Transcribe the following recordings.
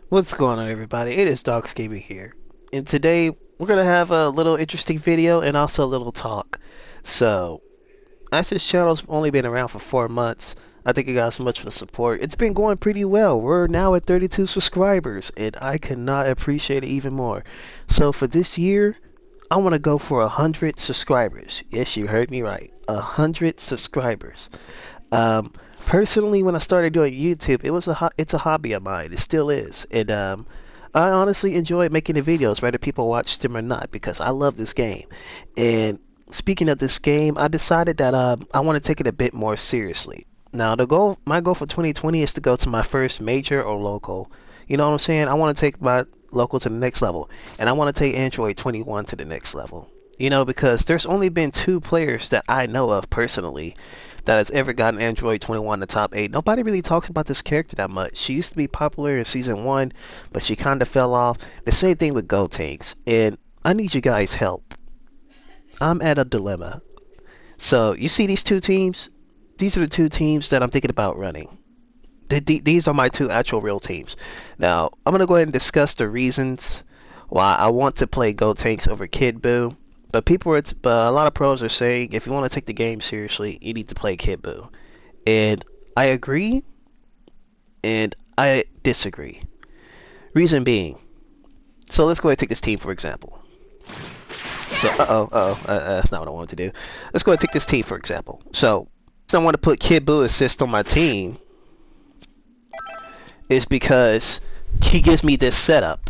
What's going on, everybody? It is Dogs Gaming here, and today we're gonna have a little interesting video and also a little talk. So, as this channel's only been around for 4 months, I thank you guys so much for the support. It's been going pretty well. We're now at 32 subscribers, and I cannot appreciate it even more. So for this year, I want to go for 100 subscribers. Yes, you heard me right. 100 subscribers. Um, Personally, when I started doing YouTube, it's a hobby of mine. It still is, and I honestly enjoy making the videos, whether people watch them or not, because I love this game. And speaking of this game, I decided that I want to take it a bit more seriously. Now, my goal for 2020 is to go to my first major or local. You know what I'm saying? I want to take my local to the next level, and I want to take Android 21 to the next level. You know, because there's only been 2 players that I know of personally that has ever gotten Android 21 in the top 8. Nobody really talks about this character that much. She used to be popular in Season 1, but she kind of fell off. The same thing with Gotenks, and I need you guys' help. I'm at a dilemma. So, you see these 2 teams? These are the 2 teams that I'm thinking about running. These are my 2 actual real teams. Now, I'm going to go ahead and discuss the reasons why I want to play Gotenks over Kid Buu. But a lot of pros are saying if you want to take the game seriously, you need to play Kid Buu. And I agree, and I disagree. Reason being, so let's go ahead and take this team for example. So, that's not what I wanted to do. Let's go ahead and take this team for example. So, I want to put Kid Buu assist on my team is because he gives me this setup.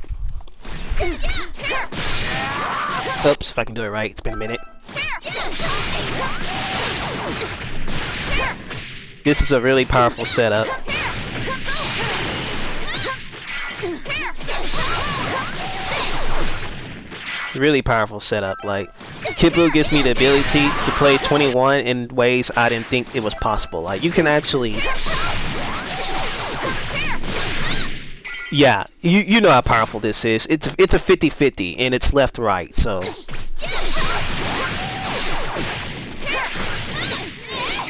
Oops, if I can do it right, it's been a minute. This is a really powerful setup. Really powerful setup. Like, Kid Buu gives me the ability to play 21 in ways I didn't think it was possible. Like, you can actually... Yeah, you know how powerful this is. It's a 50-50 and it's left-right, so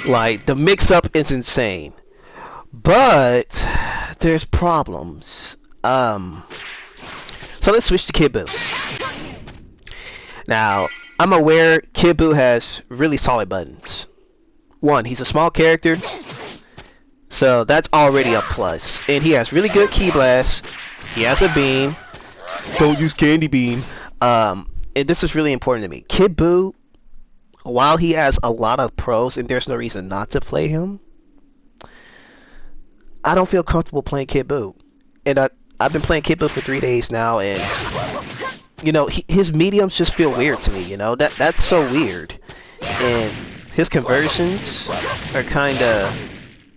like the mix-up is insane. But there's problems. So let's switch to Kid Buu. Now, I'm aware Kid Buu has really solid buttons. 1, he's a small character. So that's already a plus. And he has really good key blast. He has a beam. Don't use candy beam. And this is really important to me. Kid Buu, while he has a lot of pros and there's no reason not to play him, I don't feel comfortable playing Kid Buu. And I've been playing Kid Buu for 3 days now, and you know, his mediums just feel weird to me, you know? That's so weird. And his conversions are kinda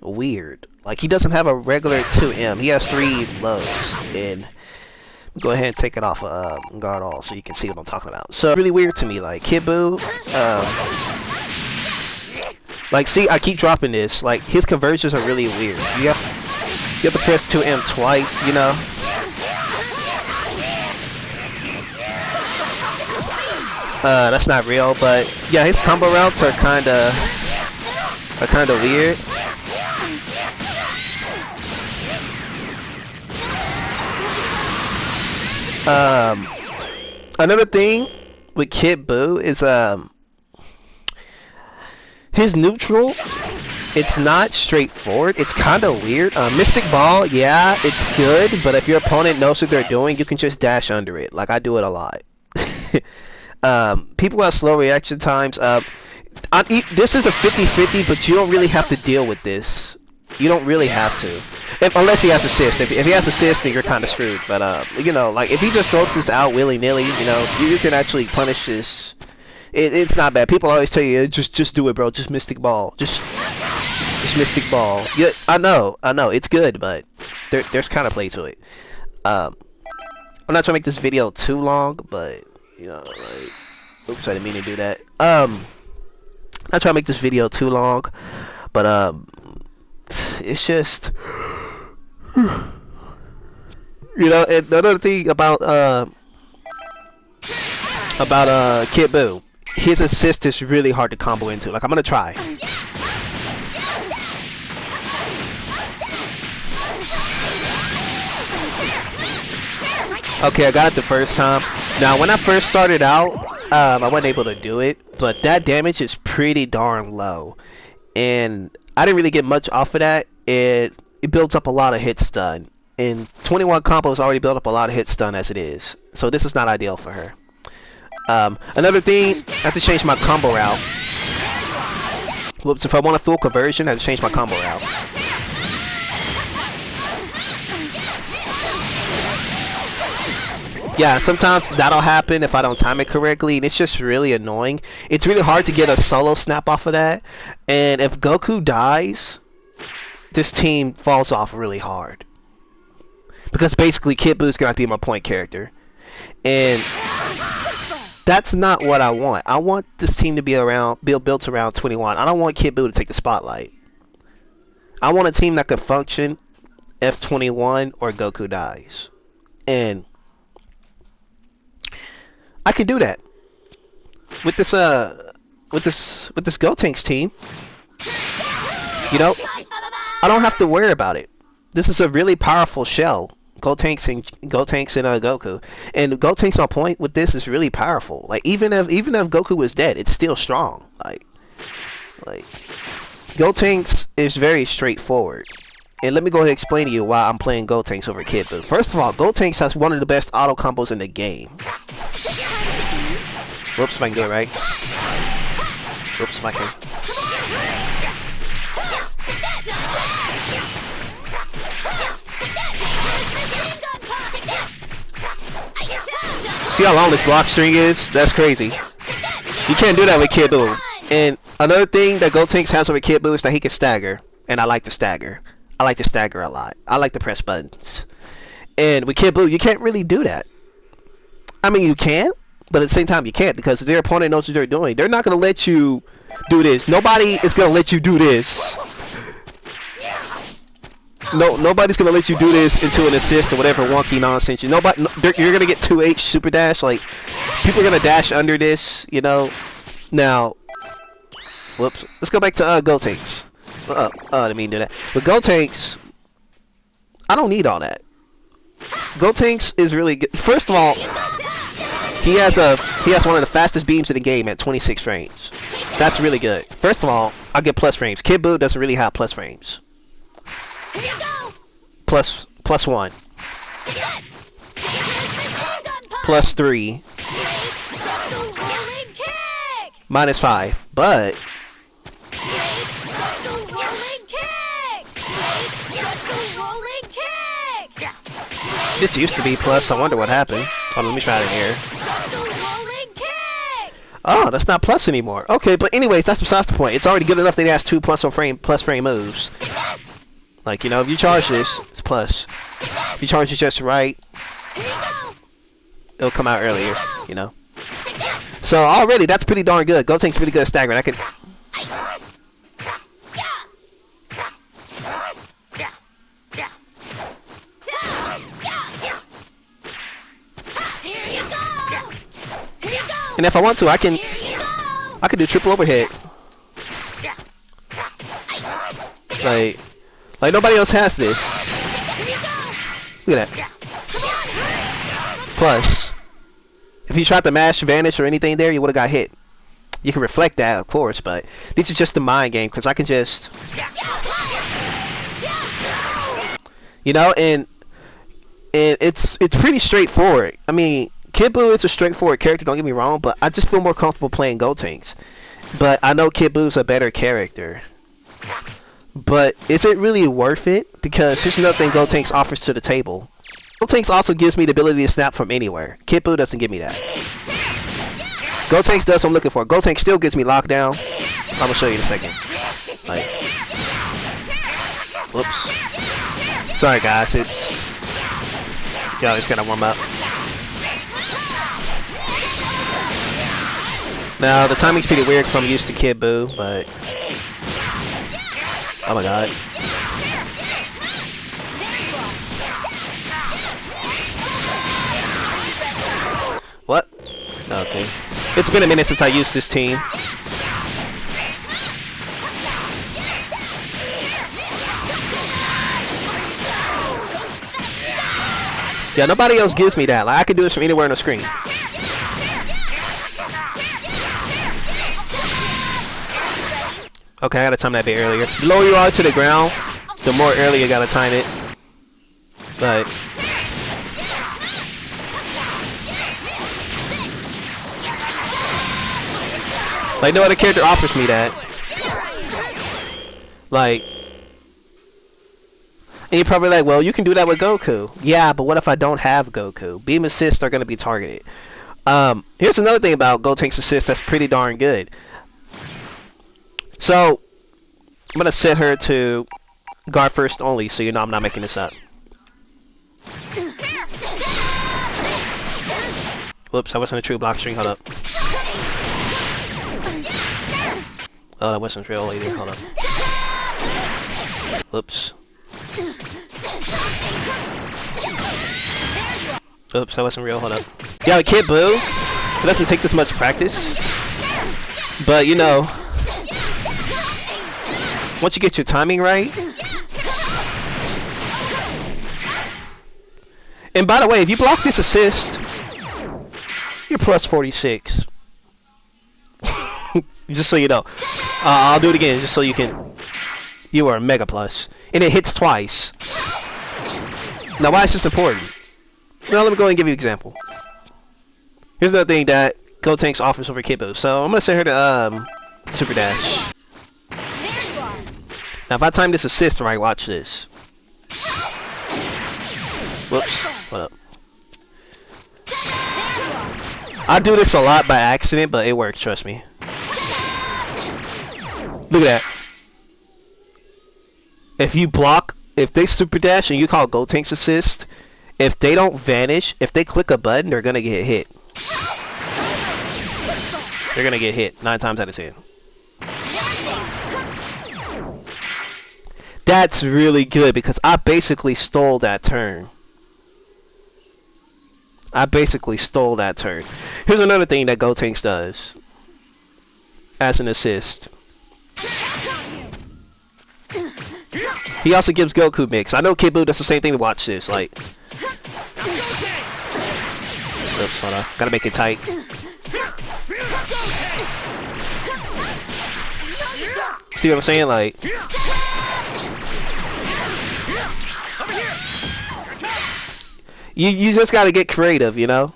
weird. Like, he doesn't have a regular 2M. He has 3 lows. And go ahead and take it off guard all so you can see what I'm talking about. So really weird to me. Like, Kid Buu, like, see, I keep dropping this. Like, his conversions are really weird. You have to press 2M twice, you know. That's not real, but yeah, his combo routes are kinda weird. Another thing with Kid Buu is his neutral. It's not straightforward. It's kind of weird. Mystic Ball, yeah, it's good, but if your opponent knows what they're doing, you can just dash under it. Like, I do it a lot. People have slow reaction times. This is a 50-50, but you don't really have to deal with this. You don't really have to. Unless he has assist. If he has assist, then you're kind of screwed. But, you know, like, if he just throws this out willy-nilly, you know, you can actually punish this. It's not bad. People always tell you, just do it, bro. Just Mystic Ball. Just Mystic Ball. Yeah, I know. It's good, but there's kind of play to it. I'm not trying to make this video too long, but, you know, like... Oops, I didn't mean to do that. Not trying to make this video too long, but, it's just... You know, and another thing about Kid Buu, his assist is really hard to combo into. Like, I'm gonna try. Okay, I got it the first time. Now, when I first started out, I wasn't able to do it, but that damage is pretty darn low, and I didn't really get much off of that. It builds up a lot of hit stun, and 21 combos already built up a lot of hit stun as it is, so this is not ideal for her. Another thing, I have to change my combo route. Whoops, if I want a full conversion, I have to change my combo route. Yeah, sometimes that'll happen if I don't time it correctly, and it's just really annoying. It's really hard to get a solo snap off of that, and if Goku dies, this team falls off really hard. Because basically Kid Buu's gonna have to be my point character. And that's not what I want. I want this team to be built around 21. I don't want Kid Buu to take the spotlight. I want a team that could function if 21 or Goku dies. And I can do that with this Gotenks team. You know, I don't have to worry about it. This is a really powerful shell, Gotenks and Goku, and Gotenks on point with this is really powerful. Like even if Goku was dead, it's still strong. Like Gotenks is very straightforward. And let me go ahead and explain to you why I'm playing Gotenks over Kid Buu. First of all, Gotenks has one of the best auto combos in the game. Whoops, if I can do it right. Whoops, if I can. See how long this block string is? That's crazy. You can't do that with Kid Buu. And another thing that Gotenks has over Kid Buu is that he can stagger. And I like to stagger. I like to stagger a lot. I like to press buttons. And with Kid Buu, you can't really do that. I mean, you can, but at the same time, you can't, because if their opponent knows what they're doing, they're not going to let you do this. Nobody is going to let you do this. No, nobody's going to let you do this into an assist or whatever wonky nonsense. You're going to get 2H super dash. Like, people are going to dash under this, you know. Now, whoops. Let's go back to Gotenks. I didn't mean to do that. With Gotenks, I don't need all that. Gotenks is really good. First of all, he has one of the fastest beams in the game at 26 frames. That's really good. First of all, I get plus frames. Kid Buu doesn't really have plus frames. Plus 1. Plus 3. Minus 5. But this used to be plus. I wonder what happened. Oh, let me try it here. Oh, that's not plus anymore. Okay, but anyways, that's besides the point. It's already good enough that it has 2 plus frame moves. Like, you know, if you charge this, it's plus. If you charge it just right, it'll come out earlier, you know. So already, that's pretty darn good. Gotenks pretty good at staggering. I can. And if I want to, I can do triple overhead. Like nobody else has this. Look at that. Plus, if you tried to mash vanish or anything there, you would have got hit. You can reflect that, of course, but this is just the mind game, because I can just, you know, and it's pretty straightforward. I mean, Kid Buu is a straightforward character, don't get me wrong, but I just feel more comfortable playing Gotenks. But I know Kid Buu's a better character. But is it really worth it? Because here's another thing Gotenks offers to the table. Gotenks also gives me the ability to snap from anywhere. Kid Buu doesn't give me that. Gotenks does what I'm looking for. Gotenks still gives me lockdown. I'm gonna show you in a second. Like, whoops. Sorry guys, y'all just gotta warm up. Now the timing's pretty weird because I'm used to Kid Buu, but oh my god. What? Okay. It's been a minute since I used this team. Yeah, nobody else gives me that. Like, I can do this from anywhere on the screen. Okay, I gotta time that bit earlier. The lower you are to the ground, the more early you gotta time it. But like, no other character offers me that. Like, and you're probably like, well, you can do that with Goku. Yeah, but what if I don't have Goku? Beam assists are gonna be targeted. Here's another thing about Gotenks assist that's pretty darn good. So I'm gonna set her to guard first only, so you know I'm not making this up. Whoops, I wasn't a true block string. Hold up. Oh, that wasn't real either. Hold up. Whoops. Oops, that wasn't real. Hold up. Yeah, with Kid Buu, it doesn't take this much practice. But, you know, once you get your timing right. And by the way, if you block this assist, you're plus 46. Just so you know. I'll do it again just so you can. You are a mega plus. And it hits twice. Now, why is this important? Well, let me go ahead and give you an example. Here's another thing that Gotenks offers over Kid Buu. So I'm gonna set her to super dash. Now, if I time this assist right, watch this. Whoops. What up? I do this a lot by accident, but it works. Trust me. Look at that. If you block, if they super dash and you call Gotenks assist, if they don't vanish, if they click a button, they're gonna get hit. They're gonna get hit 9 times out of 10. That's really good because I basically stole that turn. Here's another thing that Gotenks does as an assist. He also gives Goku mix. I know Kid Buu does the same thing. Watch this. Like, oops, hold on. Gotta make it tight. See what I'm saying? Like, you just gotta get creative, you know?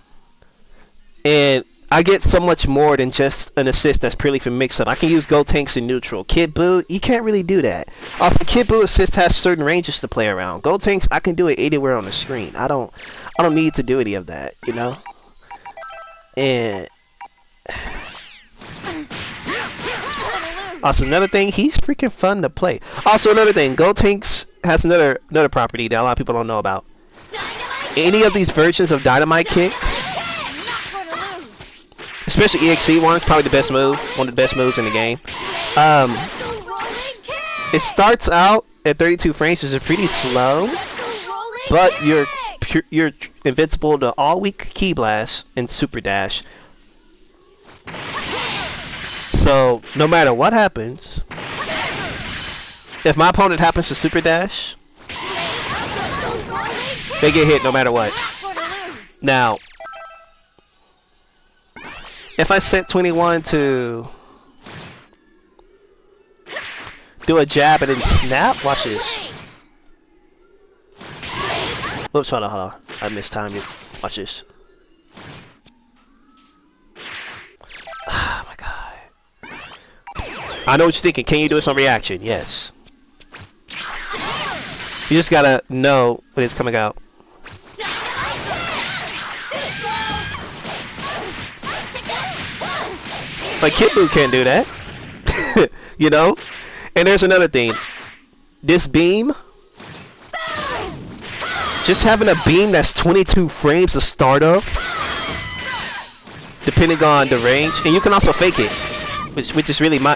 And I get so much more than just an assist that's purely for mix-up. I can use Gotenks in neutral. Kid Buu, you can't really do that. Also, Kid Buu assist has certain ranges to play around. Gotenks, I can do it anywhere on the screen. I don't need to do any of that, you know? And also, another thing, he's freaking fun to play. Also, another thing, Gotenks has another property that a lot of people don't know about. Any of these versions of Dynamite Kick, especially EXE one's probably the best move, one of the best moves in the game. It starts out at 32 frames, which is pretty slow, but you're invincible to all weak key blast and super dash. So no matter what happens, if my opponent happens to super dash, they get hit no matter what. Now, if I set 21 to do a jab and then snap, watch this. Whoops, hold on. I mistimed it. Watch this. Oh my god. I know what you're thinking. Can you do this on reaction? Yes. You just gotta know when it's coming out. Like, Kid Buu can't do that. You know? And there's another thing. This beam, just having a beam that's 22 frames to start up, depending on the range, and you can also fake it, which is really my.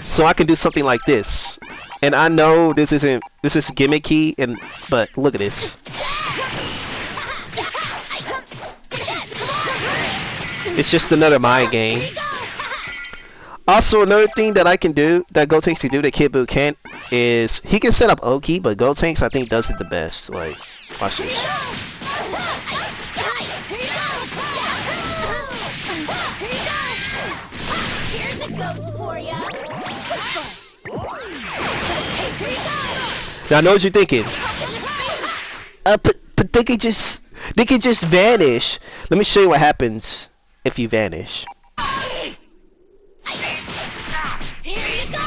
So I can do something like this, and I know this is gimmicky, but look at this. It's just another mind game. Also, another thing that I can do, that Gotenks can do that Kid Buu can't, is he can set up Oki, but Gotenks I think does it the best. Like, watch this. Here's a ghost for ya. Now I know what you're thinking. But they can just vanish. Let me show you what happens if you vanish. Here you go.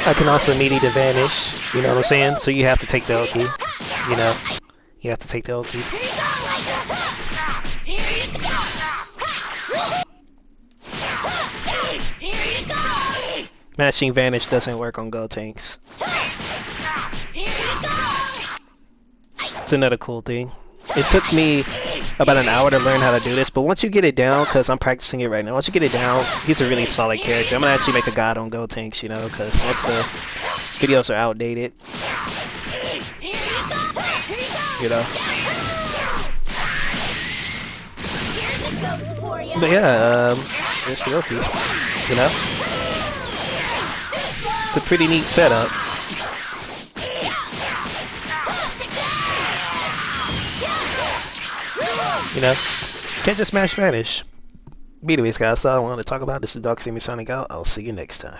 I can also immediately to vanish. You know what I'm saying? So you have to take the Oki. You know, you have to take the Oki. Matching vanish doesn't work on Gotenks. It's another cool thing. It took me about an hour to learn how to do this, but once you get it down, because I'm practicing it right now, once you get it down, he's a really solid character. I'm going to actually make a god on Gotenks, you know, because most of the videos are outdated. You know? But yeah, there's the Oki, you know? It's a pretty neat setup. You know, can't just smash vanish. But anyways, guys, that's all I wanted to talk about. This is Dark Semi signing out. I'll see you next time.